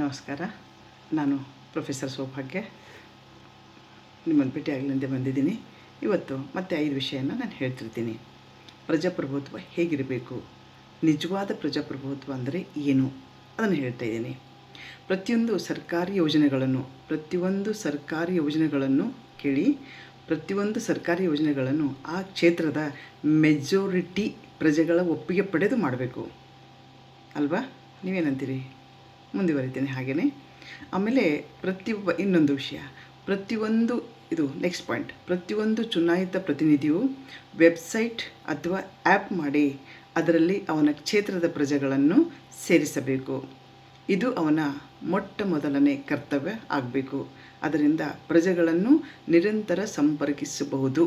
ನಮಸ್ಕಾರ. ನಾನು ಪ್ರೊಫೆಸರ್ ಸೌಭಾಗ್ಯ ನಿಮ್ಮನ್ನು ಭೇಟಿಯಾಗಲೆಂದೇ ಬಂದಿದ್ದೀನಿ. ಇವತ್ತು ಮತ್ತೆ 5 ವಿಷಯನ ನಾನು ಹೇಳ್ತಿರ್ತೀನಿ. ಪ್ರಜಾಪ್ರಭುತ್ವ ಹೇಗಿರಬೇಕು, ನಿಜವಾದ ಪ್ರಜಾಪ್ರಭುತ್ವ ಅಂದರೆ ಏನು ಅದನ್ನು ಹೇಳ್ತಾ ಇದ್ದೀನಿ. ಪ್ರತಿಯೊಂದು ಸರ್ಕಾರಿ ಯೋಜನೆಗಳನ್ನು ಕೇಳಿ. ಪ್ರತಿಯೊಂದು ಸರ್ಕಾರಿ ಯೋಜನೆಗಳನ್ನು ಆ ಕ್ಷೇತ್ರದ ಮೆಜಾರಿಟಿ ಪ್ರಜೆಗಳ ಒಪ್ಪಿಗೆ ಪಡೆದು ಮಾಡಬೇಕು ಅಲ್ವಾ? ನೀವೇನಂತೀರಿ? ಮುಂದುವರಿತೀನಿ ಹಾಗೆಯೇ. ಆಮೇಲೆ ಇನ್ನೊಂದು ವಿಷಯ, ನೆಕ್ಸ್ಟ್ ಪಾಯಿಂಟ್, ಪ್ರತಿಯೊಂದು ಚುನಾಯಿತ ಪ್ರತಿನಿಧಿಯು ವೆಬ್ಸೈಟ್ ಅಥವಾ ಆ್ಯಪ್ ಮಾಡಿ ಅದರಲ್ಲಿ ಅವನ ಕ್ಷೇತ್ರದ ಪ್ರಜೆಗಳನ್ನು ಸೇರಿಸಬೇಕು. ಇದು ಅವನ ಮೊದಲನೇ ಕರ್ತವ್ಯ ಆಗಬೇಕು. ಅದರಿಂದ ಪ್ರಜೆಗಳನ್ನು ನಿರಂತರ ಸಂಪರ್ಕಿಸಬಹುದು.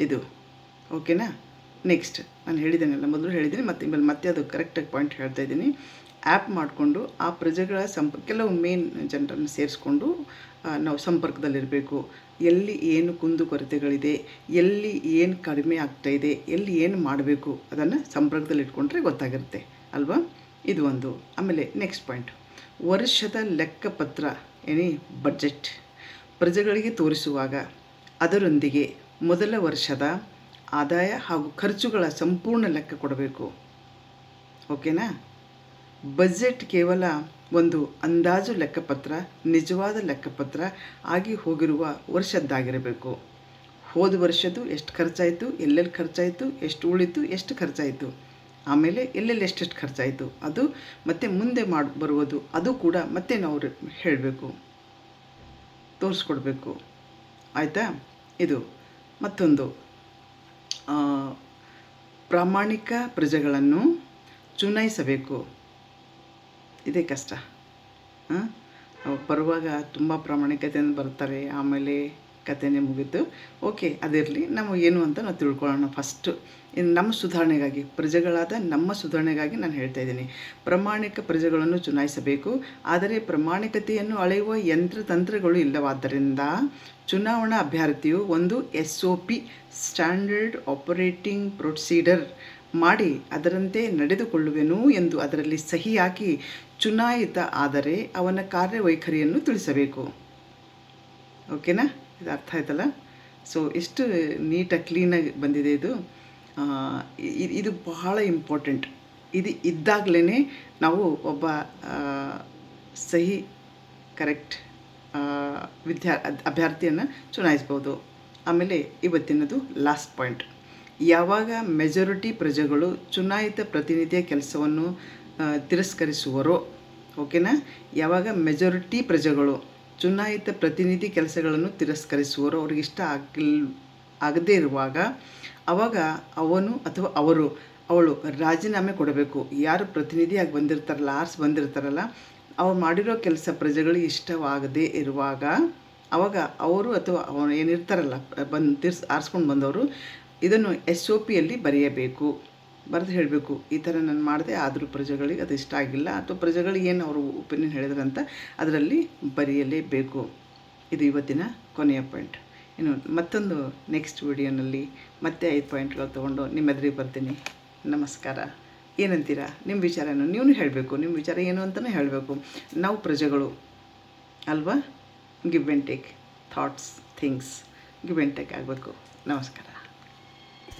ಇದು ಓಕೆನಾ? ನೆಕ್ಸ್ಟ್ ನಾನು ಹೇಳಿದ್ದೇನೆಲ್ಲ, ಮೊದಲು ಹೇಳಿದ್ದೀನಿ, ಮತ್ತೆ ಅದು ಕರೆಕ್ಟಾಗಿ ಪಾಯಿಂಟ್ ಹೇಳ್ತಾ ಇದ್ದೀನಿ. ಆ್ಯಪ್ ಮಾಡಿಕೊಂಡು ಆ ಪ್ರಜೆಗಳ ಕೆಲವು ಮೇನ್ ಜನರನ್ನು ಸೇರಿಸ್ಕೊಂಡು ನಾವು ಸಂಪರ್ಕದಲ್ಲಿರಬೇಕು. ಎಲ್ಲಿ ಏನು ಕುಂದುಕೊರತೆಗಳಿದೆ, ಎಲ್ಲಿ ಏನು ಕಡಿಮೆ ಆಗ್ತಾಯಿದೆ, ಎಲ್ಲಿ ಏನು ಮಾಡಬೇಕು ಅದನ್ನು ಸಂಪರ್ಕದಲ್ಲಿ ಇಟ್ಕೊಂಡ್ರೆ ಗೊತ್ತಾಗಿರುತ್ತೆ ಅಲ್ವಾ? ಇದು ಒಂದು. ಆಮೇಲೆ ನೆಕ್ಸ್ಟ್ ಪಾಯಿಂಟ್, ವರ್ಷದ ಲೆಕ್ಕಪತ್ರ ಬಡ್ಜೆಟ್ ಪ್ರಜೆಗಳಿಗೆ ತೋರಿಸುವಾಗ ಅದರೊಂದಿಗೆ ಮೊದಲ ವರ್ಷದ ಆದಾಯ ಹಾಗೂ ಖರ್ಚುಗಳ ಸಂಪೂರ್ಣ ಲೆಕ್ಕ ಕೊಡಬೇಕು. ಓಕೆನಾ? ಬಜೆಟ್ ಕೇವಲ ಒಂದು ಅಂದಾಜು ಲೆಕ್ಕಪತ್ರ, ನಿಜವಾದ ಲೆಕ್ಕಪತ್ರ ಆಗಿ ಹೋಗಿರುವ ವರ್ಷದ್ದಾಗಿರಬೇಕು. ಹೋದ ವರ್ಷದ್ದು ಎಷ್ಟು ಖರ್ಚಾಯಿತು, ಎಲ್ಲೆಲ್ಲಿ ಖರ್ಚಾಯಿತು, ಎಷ್ಟು ಉಳಿತು, ಎಷ್ಟು ಖರ್ಚಾಯಿತು, ಆಮೇಲೆ ಎಲ್ಲೆಲ್ಲಿ ಎಷ್ಟೆಷ್ಟು ಖರ್ಚಾಯಿತು, ಅದು ಮತ್ತು ಮುಂದೆ ಬರುವುದು ಅದು ಕೂಡ ಮತ್ತೆ ನಾವು ಹೇಳಬೇಕು, ತೋರಿಸ್ಕೊಡ್ಬೇಕು. ಆಯಿತಾ? ಇದು ಮತ್ತೊಂದು, ಪ್ರಾಮಾಣಿಕ ಪ್ರಜೆಗಳನ್ನು ಚುನಾಯಿಸಬೇಕು. ಇದೇ ಕಷ್ಟ. ಬರುವಾಗ ತುಂಬ ಪ್ರಾಮಾಣಿಕತೆಯಿಂದ ಬರ್ತಾರೆ, ಆಮೇಲೆ ಕಥೆನೇ ಮುಗೀತು. ಓಕೆ, ಅದಿರಲಿ. ನಾವು ಏನು ಅಂತ ನಾವು ತಿಳ್ಕೊಳ್ಳೋಣ. ಫಸ್ಟು ನಮ್ಮ ಸುಧಾರಣೆಗಾಗಿ, ಪ್ರಜೆಗಳಾದ ನಮ್ಮ ಸುಧಾರಣೆಗಾಗಿ ನಾನು ಹೇಳ್ತಾ ಇದ್ದೀನಿ. ಪ್ರಾಮಾಣಿಕ ಪ್ರಜೆಗಳನ್ನು ಚುನಾಯಿಸಬೇಕು. ಆದರೆ ಪ್ರಾಮಾಣಿಕತೆಯನ್ನು ಅಳೆಯುವ ಯಂತ್ರತಂತ್ರಗಳು ಇಲ್ಲವಾದ್ದರಿಂದ ಚುನಾವಣಾ ಅಭ್ಯರ್ಥಿಯು ಒಂದು SOP, ಸ್ಟ್ಯಾಂಡರ್ಡ್ ಆಪರೇಟಿಂಗ್ ಪ್ರೊಸೀಡರ್ ಮಾಡಿ ಅದರಂತೆ ನಡೆದುಕೊಳ್ಳುವೆನು ಎಂದು ಅದರಲ್ಲಿ ಸಹಿ ಹಾಕಿ ಚುನಾಯಿತ ಆದರೆ ಅವನ ಕಾರ್ಯವೈಖರಿಯನ್ನು ತಿಳಿಸಬೇಕು. ಓಕೆನಾ? ಇದು ಅರ್ಥ ಆಯ್ತಲ್ಲ? ಸೊ ಎಷ್ಟು ನೀಟಾಗಿ ಕ್ಲೀನಾಗಿ ಬಂದಿದೆ ಇದು. ಇದು ಬಹಳ ಇಂಪಾರ್ಟೆಂಟ್. ಇದು ಇದ್ದಾಗಲೇ ನಾವು ಒಬ್ಬ ಸಹಿ ಕರೆಕ್ಟ್ ಅಭ್ಯರ್ಥಿಯನ್ನು ಚುನಾಯಿಸ್ಬೋದು. ಆಮೇಲೆ ಇವತ್ತಿನದು ಲಾಸ್ಟ್ ಪಾಯಿಂಟ್, ಯಾವಾಗ ಮೆಜಾರಿಟಿ ಪ್ರಜೆಗಳು ಚುನಾಯಿತ ಪ್ರತಿನಿಧಿಯ ಕೆಲಸವನ್ನು ತಿರಸ್ಕರಿಸುವರೋ, ಓಕೆನಾ? ಯಾವಾಗ ಮೆಜಾರಿಟಿ ಪ್ರಜೆಗಳು ಚುನಾಯಿತ ಪ್ರತಿನಿಧಿ ಕೆಲಸಗಳನ್ನು ತಿರಸ್ಕರಿಸುವರೋ, ಅವ್ರಿಗೆ ಇಷ್ಟ ಆಗದೇ ಇರುವಾಗ ಆವಾಗ ಅವನು ಅಥವಾ ಅವಳು ರಾಜೀನಾಮೆ ಕೊಡಬೇಕು. ಯಾರು ಪ್ರತಿನಿಧಿಯಾಗಿ ಬಂದಿರ್ತಾರಲ್ಲ ಅವ್ರು ಮಾಡಿರೋ ಕೆಲಸ ಪ್ರಜೆಗಳಿಗೆ ಇಷ್ಟವಾಗದೇ ಇರುವಾಗ ಆವಾಗ ಅವರು ಅಥವಾ ಅವನು ಏನಿರ್ತಾರಲ್ಲ ಆರಿಸ್ಕೊಂಡು ಬಂದವರು ಇದನ್ನು SOPಯಲ್ಲಿ ಬರೆಯಬೇಕು. ಬರೆದು ಹೇಳಬೇಕು, ಈ ಥರ ನಾನು ಮಾಡಿದೆ, ಆದರೂ ಪ್ರಜೆಗಳಿಗೆ ಅದು ಇಷ್ಟ ಆಗಿಲ್ಲ, ಅಥವಾ ಪ್ರಜೆಗಳಿಗೆ ಏನು ಅವರು ಒಪಿನಿಯನ್ ಹೇಳಿದ್ರಂತ ಅದರಲ್ಲಿ ಬರೆಯಲೇಬೇಕು. ಇದು ಇವತ್ತಿನ ಕೊನೆಯ ಪಾಯಿಂಟ್. ಇನ್ನು ಮತ್ತೊಂದು ನೆಕ್ಸ್ಟ್ ವಿಡಿಯೋನಲ್ಲಿ ಮತ್ತೆ 5 ಪಾಯಿಂಟ್ಗಳು ತೊಗೊಂಡು ನಿಮ್ಮ ಎದುರಿಗೆ ಬರ್ತೀನಿ. ನಮಸ್ಕಾರ. ಏನಂತೀರಾ? ನಿಮ್ಮ ವಿಚಾರನೂ ನೀವು ಹೇಳಬೇಕು. ನಿಮ್ಮ ವಿಚಾರ ಏನು ಅಂತಲೇ ಹೇಳಬೇಕು. ನಾವು ಪ್ರಜೆಗಳು ಅಲ್ವಾ? Give and take thoughts, things give and take ಆಗಬೇಕು. ನಮಸ್ಕಾರ.